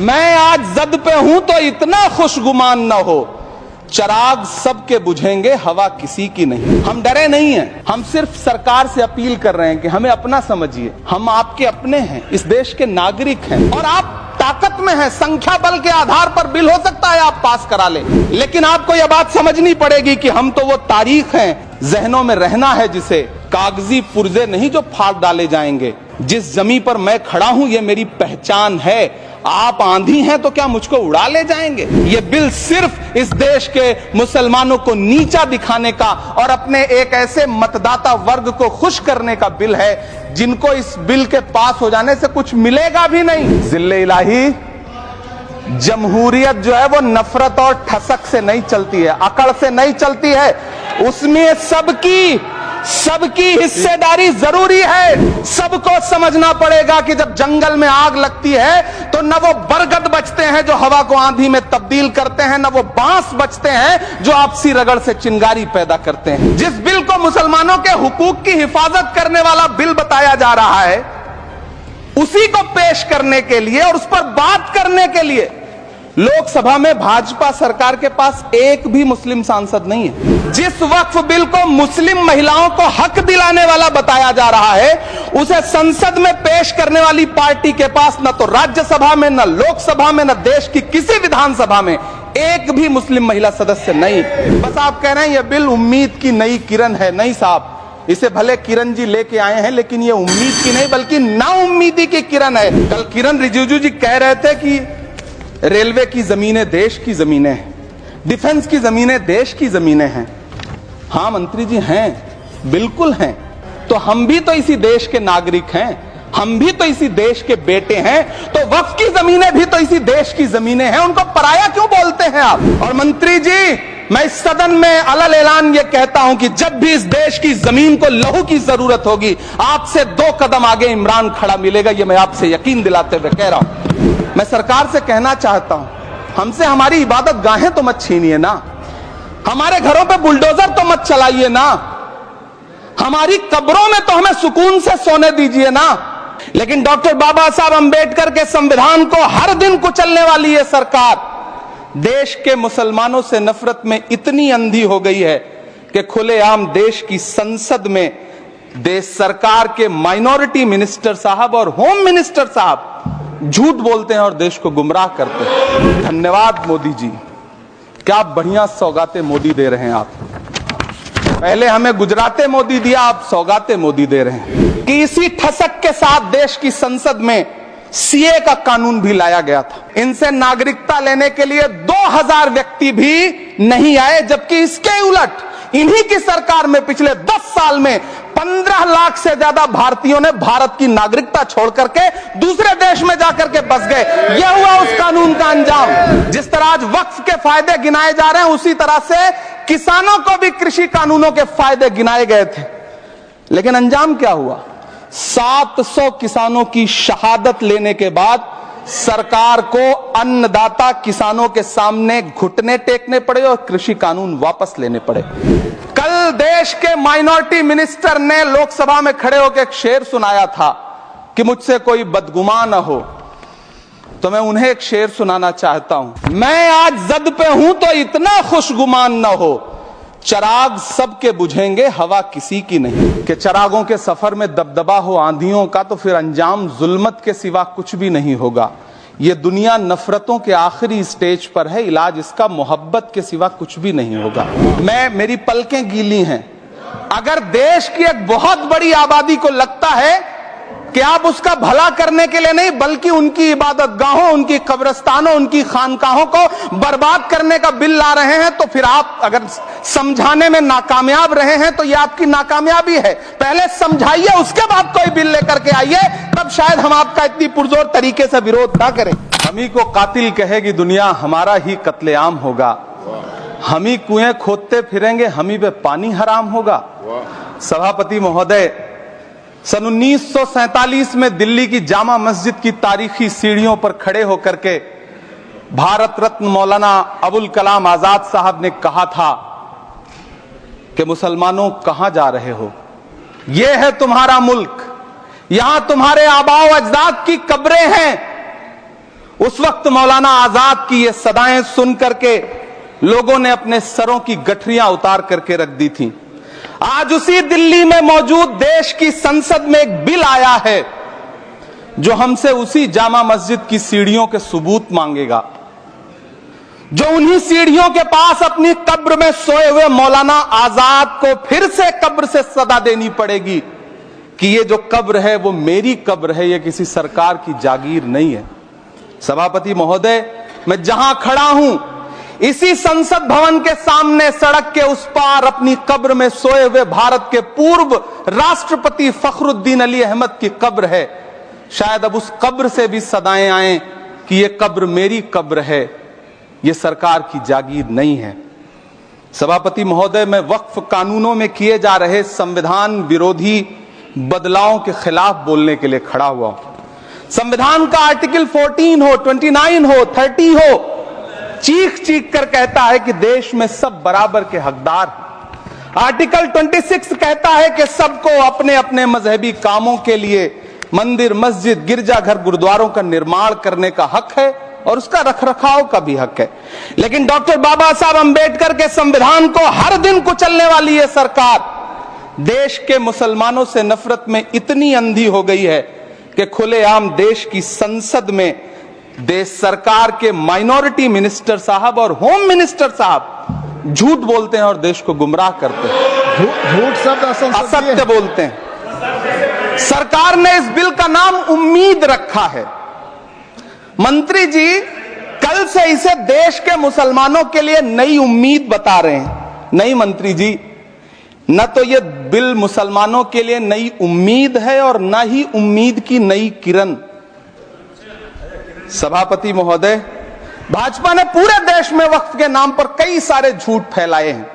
मैं आज जद पे हूं तो इतना खुशगुमान न हो, चराग सबके बुझेंगे हवा किसी की नहीं। हम डरे नहीं हैं, हम सिर्फ सरकार से अपील कर रहे हैं कि हमें अपना समझिए, हम आपके अपने हैं, इस देश के नागरिक हैं और आप ताकत में हैं। संख्या बल के आधार पर बिल हो सकता है आप पास करा लें, लेकिन आपको यह बात समझनी पड़ेगी कि हम तो वो तारीख हैं, जहनों में रहना है जिसे, कागजी पुर्जे नहीं जो फाड़ डाले जाएंगे। जिस जमीन पर मैं खड़ा हूं ये मेरी पहचान है। आप आंधी हैं तो क्या मुझको उड़ा ले जाएंगे? ये बिल सिर्फ इस देश के मुसलमानों को नीचा दिखाने का और अपने एक ऐसे मतदाता वर्ग को खुश करने का बिल है जिनको इस बिल के पास हो जाने से कुछ मिलेगा भी नहीं। जिल्ले इलाही, जमहूरियत जो है वो नफरत और ठसक से नहीं चलती है, अकड़ से नहीं चलती है। उसमें सबकी हिस्सेदारी जरूरी है। सबको समझना पड़ेगा कि जब जंगल में आग लगती है तो न वो बरगद बचते हैं जो हवा को आंधी में तब्दील करते हैं, न वो बांस बचते हैं जो आपसी रगड़ से चिंगारी पैदा करते हैं। जिस बिल को मुसलमानों के हुकूक की हिफाजत करने वाला बिल बताया जा रहा है, उसी को पेश करने के लिए और उस पर बात करने के लिए लोकसभा में भाजपा सरकार के पास एक भी मुस्लिम सांसद नहीं है। जिस वक्फ बिल को मुस्लिम महिलाओं को हक दिलाने वाला बताया जा रहा है, उसे संसद में पेश करने वाली पार्टी के पास न तो राज्यसभा में, न लोकसभा में, न देश की किसी विधानसभा में एक भी मुस्लिम महिला सदस्य नहीं। बस आप कह रहे हैं यह बिल उम्मीद की नई किरण है। नहीं साहब, इसे भले किरण जी लेके आए हैं, लेकिन ये उम्मीद की नहीं बल्कि नाउम्मीदी की किरण है। कल किरण रिजिजू जी कह रहे थे कि रेलवे की जमीनें देश की जमीनें हैं, डिफेंस की जमीनें देश की जमीनें हैं। हाँ मंत्री जी हैं, बिल्कुल हैं। तो हम भी तो इसी देश के नागरिक हैं, हम भी तो इसी देश के बेटे हैं। तो वक्फ की जमीनें भी तो इसी देश की जमीनें हैं, उनको पराया क्यों बोलते हैं आप? और मंत्री जी, मैं इस सदन में अलल ऐलान ये कहता हूं कि जब भी इस देश की जमीन को लहू की जरूरत होगी, आपसे 2 कदम आगे इमरान खड़ा मिलेगा। ये मैं आपसे यकीन दिलाते हुए कह रहा हूं। मैं सरकार से कहना चाहता हूं, हमसे हमारी इबादत गाहें तो मत छीनिए ना, हमारे घरों पे बुलडोजर तो मत चलाइए ना, हमारी कब्रों में तो हमें सुकून से सोने दीजिए ना। लेकिन डॉक्टर बाबा साहब अंबेडकर के संविधान को हर दिन कुचलने वाली ये सरकार देश के मुसलमानों से नफरत में इतनी अंधी हो गई है कि खुलेआम देश की संसद में देश सरकार के माइनॉरिटी मिनिस्टर साहब और होम मिनिस्टर साहब झूठ बोलते हैं और देश को गुमराह करते हैं। धन्यवाद मोदी जी, क्या बढ़िया सौगातें मोदी दे रहे हैं आप। पहले हमें गुजराते मोदी दिया, आप सौगातें मोदी दे रहे हैं। कि इसी ठसक के साथ देश की संसद में सीए का कानून भी लाया गया था। इनसे नागरिकता लेने के लिए 2000 व्यक्ति भी नहीं आए, जबकि इसके उलट इन्हीं की सरकार में पिछले 10 साल में 15 लाख से ज्यादा भारतीयों ने भारत की नागरिकता छोड़ करके दूसरे देश में जाकर के बस गए। यह हुआ उस कानून का अंजाम। जिस तरह आज वक्फ के फायदे गिनाए जा रहे हैं, उसी तरह से किसानों को भी कृषि कानूनों के फायदे गिनाए गए थे। लेकिन अंजाम क्या हुआ? 700 किसानों की शहादत लेने के बाद सरकार को अन्नदाता किसानों के सामने घुटने टेकने पड़े और कृषि कानून वापस लेने पड़े। कल देश के माइनॉरिटी मिनिस्टर ने लोकसभा में खड़े होकर एक शेर सुनाया था कि मुझसे कोई बदगुमान न हो, तो मैं उन्हें एक शेर सुनाना चाहता हूं। मैं आज जद पे हूं तो इतना खुशगुमान न हो, चराग सबके बुझेंगे हवा किसी की नहीं। कि चरागों के सफर में दबदबा हो आंधियों का तो फिर अंजाम जुल्मत के सिवा कुछ भी नहीं होगा। ये दुनिया नफरतों के आखिरी स्टेज पर है, इलाज इसका मोहब्बत के सिवा कुछ भी नहीं होगा। मेरी पलकें गीली हैं। अगर देश की एक बहुत बड़ी आबादी को लगता है कि आप उसका भला करने के लिए नहीं बल्कि उनकी इबादत गाहों, उनकी कब्रिस्तानों, उनकी खानकाहों को बर्बाद करने का बिल ला रहे हैं, तो फिर आप अगर समझाने में नाकामयाब रहे हैं तो यह आपकी नाकामयाबी है। पहले समझाइए, उसके बाद कोई बिल लेकर के आइए, तब शायद हम आपका इतनी पुरजोर तरीके से विरोध ना करें। हम ही को कातिल कहेगी दुनिया, हमारा ही कत्लेआम होगा। हम ही कुएं खोदते फिरेंगे, हम ही पे पानी हराम होगा। सभापति महोदय, सन 1947 में दिल्ली की जामा मस्जिद की तारीखी सीढ़ियों पर खड़े होकर के भारत रत्न मौलाना अबुल कलाम आजाद साहब ने कहा था कि मुसलमानों कहां जा रहे हो, यह है तुम्हारा मुल्क, यहां तुम्हारे आबाओ अजदाद की कब्रें हैं, उस वक्त मौलाना आजाद की ये सदाएं सुन करके लोगों ने अपने सरों की गठरियां उतार करके रख दी थी। आज उसी दिल्ली में मौजूद देश की संसद में एक बिल आया है जो हमसे उसी जामा मस्जिद की सीढ़ियों के सबूत मांगेगा, जो उन्हीं सीढ़ियों के पास अपनी कब्र में सोए हुए मौलाना आजाद को फिर से कब्र से सदा देनी पड़ेगी कि ये जो कब्र है वो मेरी कब्र है, ये किसी सरकार की जागीर नहीं है। सभापति महोदय, मैं जहां खड़ा हूं इसी संसद भवन के सामने सड़क के उस पार अपनी कब्र में सोए हुए भारत के पूर्व राष्ट्रपति फखरुद्दीन अली अहमद की कब्र है। शायद अब उस कब्र से भी सदाएं आए कि ये कब्र मेरी कब्र है, ये सरकार की जागीर नहीं है। सभापति महोदय, मैं वक्फ कानूनों में किए जा रहे संविधान विरोधी बदलावों के खिलाफ बोलने के लिए खड़ा हुआ हूं। संविधान का आर्टिकल 14 हो, 29 हो, 30 हो, चीख चीख कर कहता है कि देश में सब बराबर के हकदार हैं। आर्टिकल 26 कहता है कि सबको अपने अपने मजहबी कामों के लिए मंदिर, मस्जिद, गिरजाघर, गुरुद्वारों का निर्माण करने का हक है और उसका रखरखाव का भी हक है। लेकिन डॉक्टर बाबा साहब अंबेडकर के संविधान को हर दिन कुचलने वाली ये सरकार देश के मुसलमानों से नफरत में इतनी अंधी हो गई है कि खुलेआम देश की संसद में देश सरकार के माइनॉरिटी मिनिस्टर साहब और होम मिनिस्टर साहब झूठ बोलते हैं और देश को गुमराह करते हैं। झूठ शब्द असत्य बोलते हैं। सरकार ने इस बिल का नाम उम्मीद रखा है। मंत्री जी कल से इसे देश के मुसलमानों के लिए नई उम्मीद बता रहे हैं। नहीं मंत्री जी, न तो यह बिल मुसलमानों के लिए नई उम्मीद है और न ही उम्मीद की नई किरण। सभापति महोदय, भाजपा ने पूरे देश में वक्फ के नाम पर कई सारे झूठ फैलाए हैं।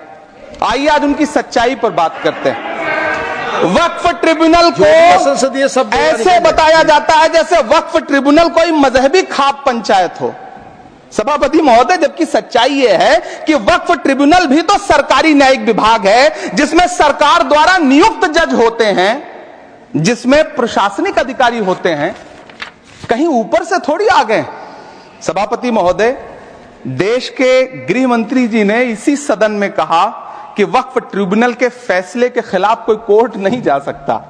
आइए आज उनकी सच्चाई पर बात करते हैं। वक्फ ट्रिब्यूनल को ऐसे बताया जाता है जैसे वक्फ ट्रिब्यूनल कोई मजहबी खाप पंचायत हो। सभापति महोदय, जबकि सच्चाई यह है कि वक्फ ट्रिब्यूनल भी तो सरकारी न्यायिक विभाग है जिसमें सरकार द्वारा नियुक्त जज होते हैं, जिसमें प्रशासनिक अधिकारी होते हैं, कहीं ऊपर से थोड़ी आ गए। सभापति महोदय, देश के गृह मंत्री जी ने इसी सदन में कहा कि वक्फ ट्रिब्यूनल के फैसले के खिलाफ कोई कोर्ट नहीं जा सकता,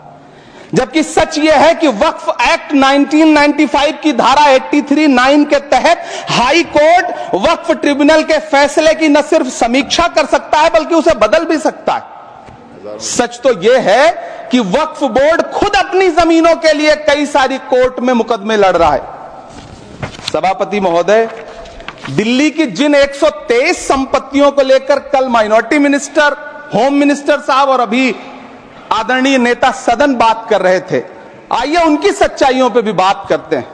जबकि सच यह है कि वक्फ एक्ट 1995 की धारा 83(9) के तहत हाई कोर्ट वक्फ ट्रिब्यूनल के फैसले की न सिर्फ समीक्षा कर सकता है बल्कि उसे बदल भी सकता है। सच तो यह है कि वक्फ बोर्ड खुद अपनी जमीनों के लिए कई सारी कोर्ट में मुकदमे लड़ रहा है। सभापति महोदय, दिल्ली की जिन 123 संपत्तियों को लेकर कल माइनॉरिटी मिनिस्टर, होम मिनिस्टर साहब और अभी आदरणीय नेता सदन बात कर रहे थे, आइए उनकी सच्चाइयों पे भी बात करते हैं।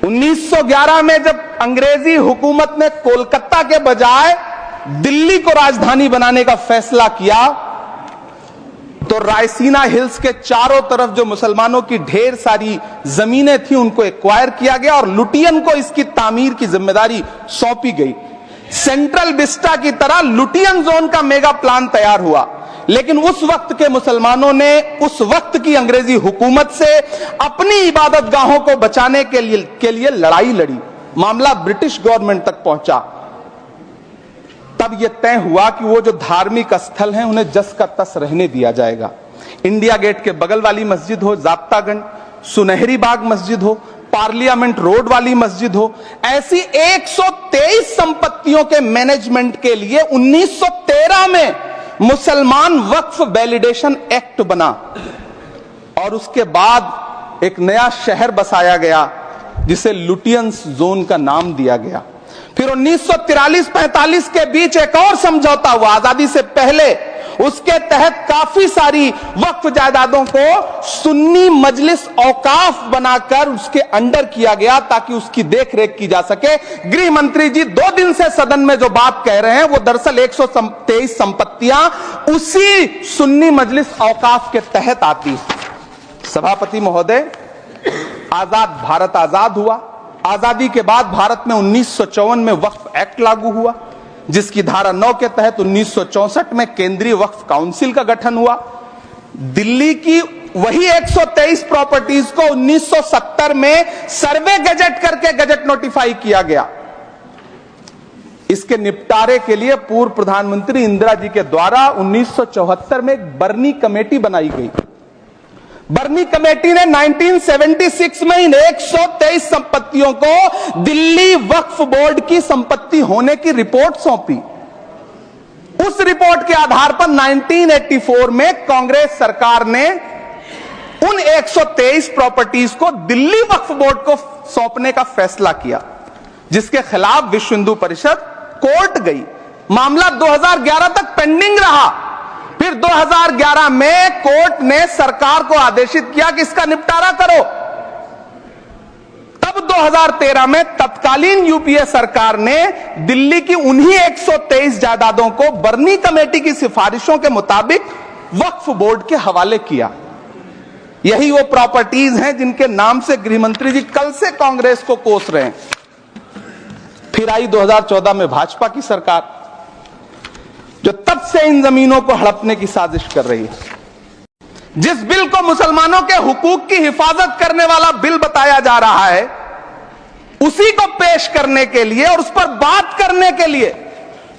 1911 में जब अंग्रेजी हुकूमत ने कोलकाता के बजाय दिल्ली को राजधानी बनाने का फैसला किया तो रायसीना हिल्स के चारों तरफ जो मुसलमानों की ढेर सारी जमीनें थी उनको एक्वायर किया गया और लुटियन को इसकी तामीर की जिम्मेदारी सौंपी गई। सेंट्रल विस्टा की तरह लुटियन जोन का मेगा प्लान तैयार हुआ, लेकिन उस वक्त के मुसलमानों ने उस वक्त की अंग्रेजी हुकूमत से अपनी इबादत गाहों को बचाने के लिए लड़ाई लड़ी। मामला ब्रिटिश गवर्नमेंट तक पहुंचा। तब यह तय हुआ कि वो जो धार्मिक स्थल हैं उन्हें जस का तस रहने दिया जाएगा। इंडिया गेट के बगल वाली मस्जिद हो, जाप्तागंज, सुनहरी बाग मस्जिद हो, पार्लियामेंट रोड वाली मस्जिद हो, ऐसी 123 संपत्तियों के मैनेजमेंट के लिए 1913 में मुसलमान वक्फ वैलिडेशन एक्ट बना और उसके बाद एक नया शहर बसाया गया जिसे लुटियंस जोन का नाम दिया गया। फिर 1943-45 के बीच एक और समझौता हुआ आजादी से पहले, उसके तहत काफी सारी वक्फ जायदादों को सुन्नी मजलिस औकाफ बनाकर उसके अंडर किया गया ताकि उसकी देखरेख की जा सके। गृह मंत्री जी 2 दिन से सदन में जो बात कह रहे हैं वो दरअसल 123 संपत्तियां उसी सुन्नी मजलिस औकाफ के तहत आती है। सभापति महोदय, आजाद भारत आजाद हुआ। आजादी के बाद भारत में 1954 में वक्फ एक्ट लागू हुआ, जिसकी धारा 9 के तहत 1964 में केंद्रीय वक्फ काउंसिल का गठन हुआ। दिल्ली की वही 123 प्रॉपर्टीज को 1970 में सर्वे गजट करके गजट नोटिफाई किया गया। इसके निपटारे के लिए पूर्व प्रधानमंत्री इंदिरा जी के द्वारा 1974 में एक बर्नी कमेटी बनाई गई। बर्नी कमेटी ने 1976 में इन 123 संपत्तियों को दिल्ली वक्फ बोर्ड की संपत्ति होने की रिपोर्ट सौंपी। उस रिपोर्ट के आधार पर 1984 में कांग्रेस सरकार ने उन 123 प्रॉपर्टीज को दिल्ली वक्फ बोर्ड को सौंपने का फैसला किया, जिसके खिलाफ विश्व हिंदू परिषद कोर्ट गई। मामला 2011 तक पेंडिंग रहा। फिर 2011 में कोर्ट ने सरकार को आदेशित किया कि इसका निपटारा करो। तब 2013 में तत्कालीन यूपीए सरकार ने दिल्ली की उन्हीं 123 जायदादों को बर्नी कमेटी की सिफारिशों के मुताबिक वक्फ बोर्ड के हवाले किया। यही वो प्रॉपर्टीज हैं जिनके नाम से गृह मंत्री जी कल से कांग्रेस को कोस रहे हैं। फिर आई 2014 में भाजपा की सरकार, जो तब से इन जमीनों को हड़पने की साजिश कर रही है। जिस बिल को मुसलमानों के हुकूक की हिफाजत करने वाला बिल बताया जा रहा है, उसी को पेश करने के लिए और उस पर बात करने के लिए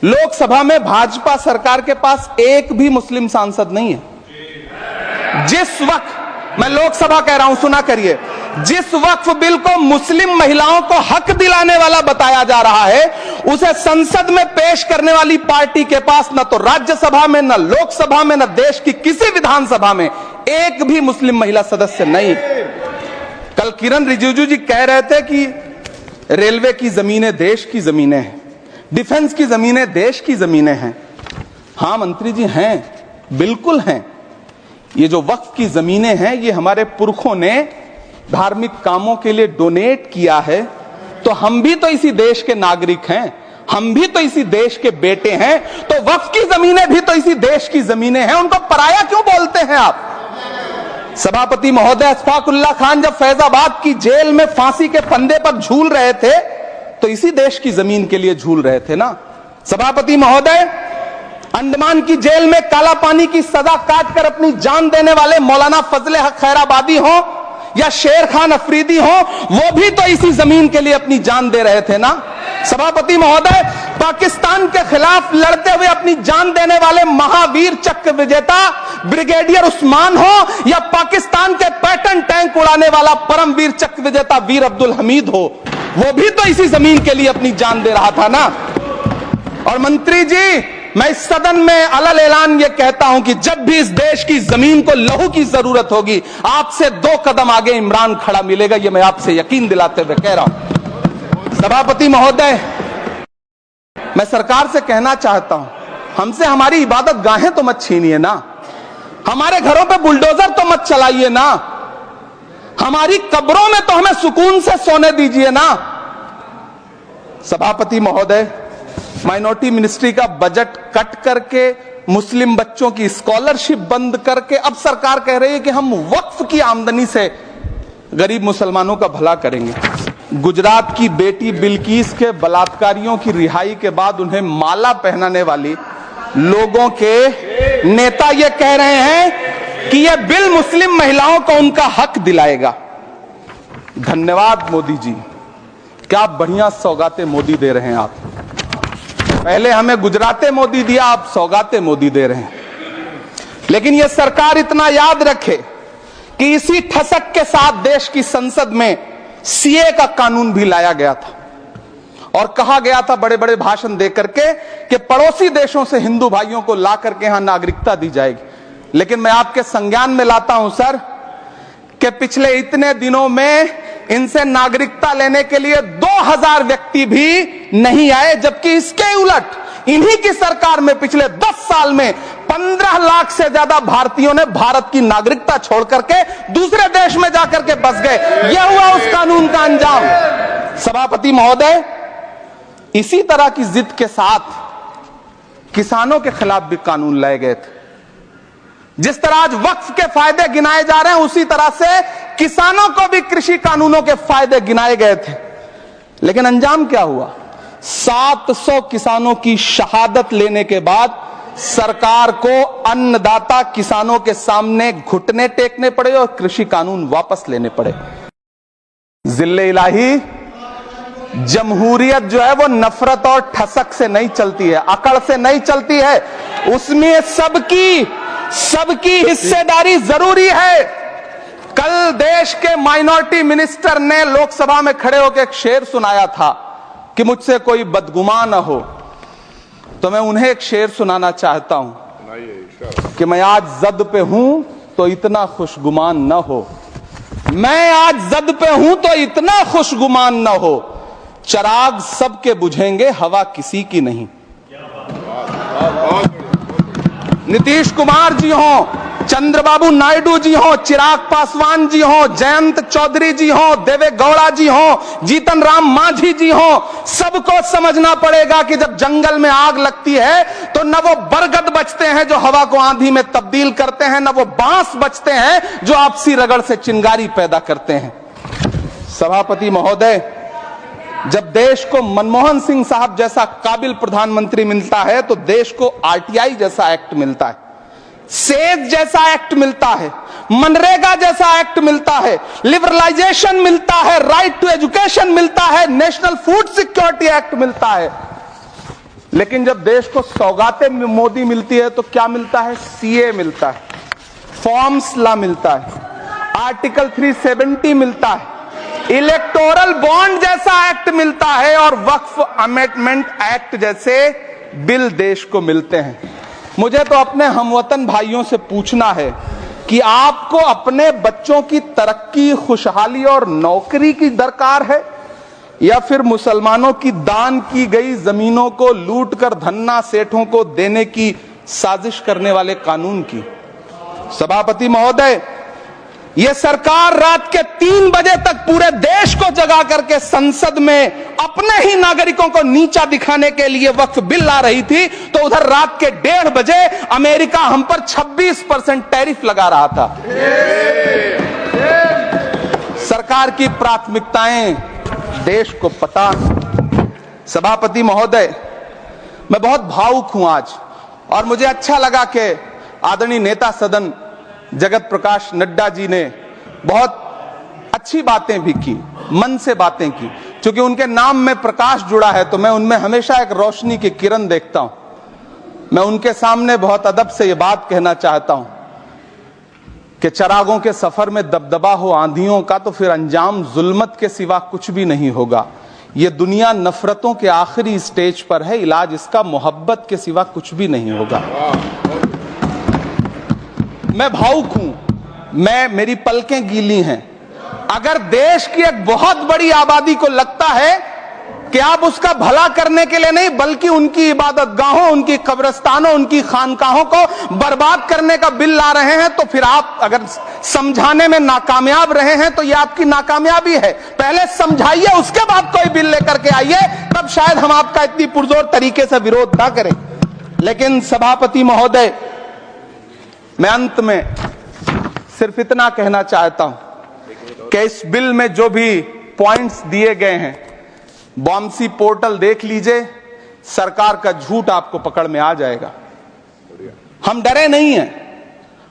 लोकसभा में भाजपा सरकार के पास एक भी मुस्लिम सांसद नहीं है। जिस वक्त, मैं लोकसभा कह रहा हूं, सुना करिए, जिस वक्फ बिल को मुस्लिम महिलाओं को हक दिलाने वाला बताया जा रहा है, उसे संसद में पेश करने वाली पार्टी के पास न तो राज्यसभा में, न लोकसभा में, न देश की किसी विधानसभा में एक भी मुस्लिम महिला सदस्य नहीं। कल किरण रिजिजू जी कह रहे थे कि रेलवे की जमीनें देश की जमीनें हैं, डिफेंस की जमीनें देश की जमीनें हैं। हां मंत्री जी हैं, बिल्कुल हैं। ये जो वक्फ की जमीनें हैं, ये हमारे पुरखों ने धार्मिक कामों के लिए डोनेट किया है। तो हम भी तो इसी देश के नागरिक हैं, हम भी तो इसी देश के बेटे हैं। तो वक्फ की जमीनें भी तो इसी देश की जमीनें हैं, उनको पराया क्यों बोलते हैं आप? सभापति महोदय अशफाकुल्लाह खान जब फैजाबाद की जेल में फांसी के फंदे पर झूल रहे थे, तो इसी देश की जमीन के लिए झूल रहे थे ना। सभापति महोदय, अंडमान की जेल में काला पानी की सजा काटकर अपनी जान देने वाले मौलाना फजले हक खैराबादी हो या शेर खान अफरीदी हो, वो भी तो इसी जमीन के लिए अपनी जान दे रहे थे ना। सभापति महोदय, पाकिस्तान के खिलाफ लड़ते हुए अपनी जान देने वाले महावीर चक्र विजेता ब्रिगेडियर उस्मान हो या पाकिस्तान के पैटर्न टैंक उड़ाने वाला परमवीर चक्र विजेता वीर अब्दुल हमीद हो, वो भी तो इसी जमीन के लिए अपनी जान दे रहा था ना। और मंत्री जी, मैं इस सदन में अलल ऐलान ये कहता हूं कि जब भी इस देश की जमीन को लहू की जरूरत होगी, आपसे 2 कदम आगे इमरान खड़ा मिलेगा। ये मैं आपसे यकीन दिलाते हुए कह रहा हूं। सभापति महोदय, मैं सरकार से कहना चाहता हूं, हमसे हमारी इबादत गाहें तो मत छीनिए ना, हमारे घरों पे बुलडोजर तो मत चलाइए ना, हमारी कब्रों में तो हमें सुकून से सोने दीजिए ना। सभापति महोदय, माइनॉरिटी मिनिस्ट्री का बजट कट करके, मुस्लिम बच्चों की स्कॉलरशिप बंद करके अब सरकार कह रही है कि हम वक्फ की आमदनी से गरीब मुसलमानों का भला करेंगे। गुजरात की बेटी बिल्किस के बलात्कारियों की रिहाई के बाद उन्हें माला पहनाने वाली लोगों के नेता ये कह रहे हैं कि यह बिल मुस्लिम महिलाओं को उनका हक दिलाएगा। धन्यवाद मोदी जी, क्या बढ़िया सौगातें मोदी दे रहे हैं आप। पहले हमें गुजराते मोदी दिया, आप सौगाते मोदी दे रहे हैं। लेकिन यह सरकार इतना याद रखे कि इसी ठसक के साथ देश की संसद में सीए का कानून भी लाया गया था और कहा गया था बड़े बड़े भाषण देकर के कि पड़ोसी देशों से हिंदू भाइयों को ला करके यहां नागरिकता दी जाएगी। लेकिन मैं आपके संज्ञान में लाता हूं सर कि पिछले इतने दिनों में इनसे नागरिकता लेने के लिए 2000 व्यक्ति भी नहीं आए, जबकि इसके उलट इन्हीं की सरकार में पिछले 10 साल में 15 लाख से ज्यादा भारतीयों ने भारत की नागरिकता छोड़ करके दूसरे देश में जाकर के बस गए। यह हुआ उस कानून का अंजाम। सभापति महोदय, इसी तरह की जिद के साथ किसानों के खिलाफ भी कानून लाए गए थे। जिस तरह आज वक्फ के फायदे गिनाए जा रहे हैं, उसी तरह से किसानों को भी कृषि कानूनों के फायदे गिनाए गए थे। लेकिन अंजाम क्या हुआ? 700 किसानों की शहादत लेने के बाद सरकार को अन्नदाता किसानों के सामने घुटने टेकने पड़े और कृषि कानून वापस लेने पड़े। जिल्ले इलाही, जमहूरियत जो है वो नफरत और ठसक से नहीं चलती है, अकड़ से नहीं चलती है, उसमें सबकी हिस्सेदारी जरूरी है। कल देश के माइनॉरिटी मिनिस्टर ने लोकसभा में खड़े होकर एक शेर सुनाया था कि मुझसे कोई बदगुमान न हो, तो मैं उन्हें एक शेर सुनाना चाहता हूं कि मैं आज जद पे हूं तो इतना खुशगुमान न हो, मैं आज जद पे हूं तो इतना खुशगुमान न हो, चराग सबके बुझेंगे हवा किसी की नहीं। नीतीश कुमार जी हो, चंद्रबाबू नायडू जी हो, चिराग पासवान जी हो, जयंत चौधरी जी हो, देवे गौड़ा जी हो, जीतन राम मांझी जी हो, सबको समझना पड़ेगा कि जब जंगल में आग लगती है तो न वो बरगद बचते हैं जो हवा को आंधी में तब्दील करते हैं, न वो बांस बचते हैं जो आपसी रगड़ से चिंगारी पैदा करते हैं। सभापति महोदय, जब देश को मनमोहन सिंह साहब जैसा काबिल प्रधानमंत्री मिलता है तो देश को आरटीआई जैसा एक्ट मिलता है, सेज जैसा एक्ट मिलता है, मनरेगा जैसा एक्ट मिलता है, लिबरलाइजेशन मिलता है, राइट टू एजुकेशन मिलता है, नेशनल फूड सिक्योरिटी एक्ट मिलता है। लेकिन जब देश को सौगातें मोदी मिलती है तो क्या मिलता है? सीए मिलता है, फॉर्म्स लॉ मिलता है, आर्टिकल 370 मिलता है, इलेक्टोरल बॉन्ड जैसा एक्ट मिलता है और वक्फ अमेंडमेंट एक्ट जैसे बिल देश को मिलते हैं। मुझे तो अपने हमवतन भाइयों से पूछना है कि आपको अपने बच्चों की तरक्की, खुशहाली और नौकरी की दरकार है या फिर मुसलमानों की दान की गई जमीनों को लूटकर धन्ना सेठों को देने की साजिश करने वाले कानून की? सभापति महोदय, यह सरकार रात के 3 बजे तक पूरे देश को जगा करके संसद में अपने ही नागरिकों को नीचा दिखाने के लिए वक्फ बिल ला रही थी, तो उधर रात के 1:30 बजे अमेरिका हम पर 26% टैरिफ लगा रहा था। सरकार की प्राथमिकताएं देश को पता। सभापति महोदय, मैं बहुत भावुक हूं आज, और मुझे अच्छा लगा कि आदरणीय नेता सदन जगत प्रकाश नड्डा जी ने बहुत अच्छी बातें भी की, मन से बातें की। क्योंकि उनके नाम में प्रकाश जुड़ा है तो मैं उनमें हमेशा एक रोशनी की किरण देखता हूं। मैं उनके सामने बहुत अदब से यह बात कहना चाहता हूं कि चिरागों के सफर में दबदबा हो आंधियों का तो फिर अंजाम जुल्मत के सिवा कुछ भी नहीं होगा। यह दुनिया नफरतों के आखिरी स्टेज पर है, इलाज इसका मोहब्बत के सिवा कुछ भी नहीं होगा। मैं भावुक हूं, मेरी पलकें गीली हैं। अगर देश की एक बहुत बड़ी आबादी को लगता है कि आप उसका भला करने के लिए नहीं बल्कि उनकी इबादतगाहों, उनकी कब्रिस्तानों, उनकी खानकाहों को बर्बाद करने का बिल ला रहे हैं, तो फिर आप अगर समझाने में नाकामयाब रहे हैं तो यह आपकी नाकामयाबी है। पहले समझाइए, उसके बाद कोई बिल लेकर के आइए, तब शायद हम आपका इतनी पुरजोर तरीके से विरोध ना करें। लेकिन सभापति महोदय, मैं अंत में सिर्फ इतना कहना चाहता हूं कि इस बिल में जो भी पॉइंट्स दिए गए हैं, बॉम्सी पोर्टल देख लीजिए, सरकार का झूठ आपको पकड़ में आ जाएगा। हम डरे नहीं हैं,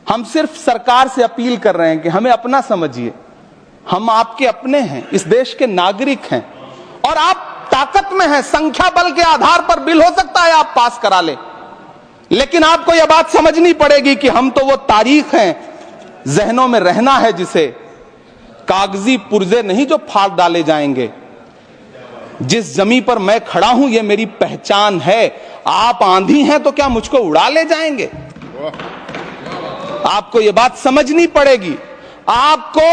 हम सिर्फ सरकार से अपील कर रहे हैं कि हमें अपना समझिए। हम आपके अपने हैं, इस देश के नागरिक हैं और आप ताकत में हैं। संख्या बल के आधार पर बिल हो सकता है आप पास करा ले, लेकिन आपको यह बात समझनी पड़ेगी कि हम तो वो तारीख हैं, जहनों में रहना है जिसे, कागजी पुर्जे नहीं जो फाड़ डाले जाएंगे। जिस जमीन पर मैं खड़ा हूं यह मेरी पहचान है। आप आंधी हैं तो क्या मुझको उड़ा ले जाएंगे? आपको यह बात समझनी पड़ेगी। आपको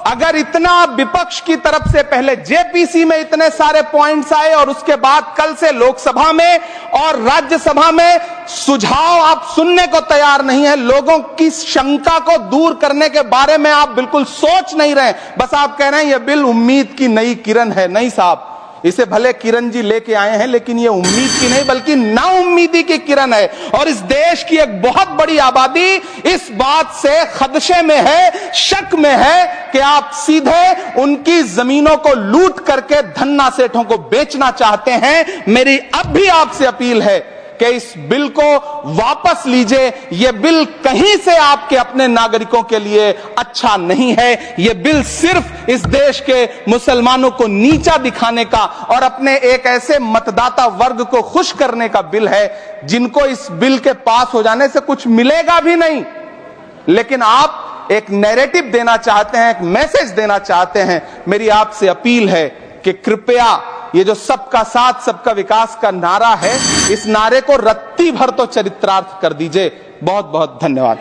अगर इतना विपक्ष की तरफ से पहले जेपीसी में इतने सारे पॉइंट्स आए और उसके बाद कल से लोकसभा में और राज्यसभा में सुझाव आप सुनने को तैयार नहीं है, लोगों की शंका को दूर करने के बारे में आप बिल्कुल सोच नहीं रहे, बस आप कह रहे हैं यह बिल उम्मीद की नई किरण है। नहीं साहब, इसे भले किरण जी लेके आए हैं लेकिन ये उम्मीद की नहीं बल्कि नाउम्मीदी की किरण है। और इस देश की एक बहुत बड़ी आबादी इस बात से खदशे में है, शक में है कि आप सीधे उनकी जमीनों को लूट करके धन्ना सेठों को बेचना चाहते हैं। मेरी अब भी आपसे अपील है कि कि इस बिल को वापस लीजिए। यह बिल कहीं से आपके अपने नागरिकों के लिए अच्छा नहीं है। यह बिल सिर्फ इस देश के मुसलमानों को नीचा दिखाने का और अपने एक ऐसे मतदाता वर्ग को खुश करने का बिल है जिनको इस बिल के पास हो जाने से कुछ मिलेगा भी नहीं। लेकिन आप एक नैरेटिव देना चाहते हैं, एक मैसेज देना चाहते हैं। मेरी आपसे अपील है कि कृपया ये जो सबका साथ सबका विकास का नारा है, इस नारे को रत्ती भर तो चरित्रार्थ कर दीजिए। बहुत बहुत धन्यवाद।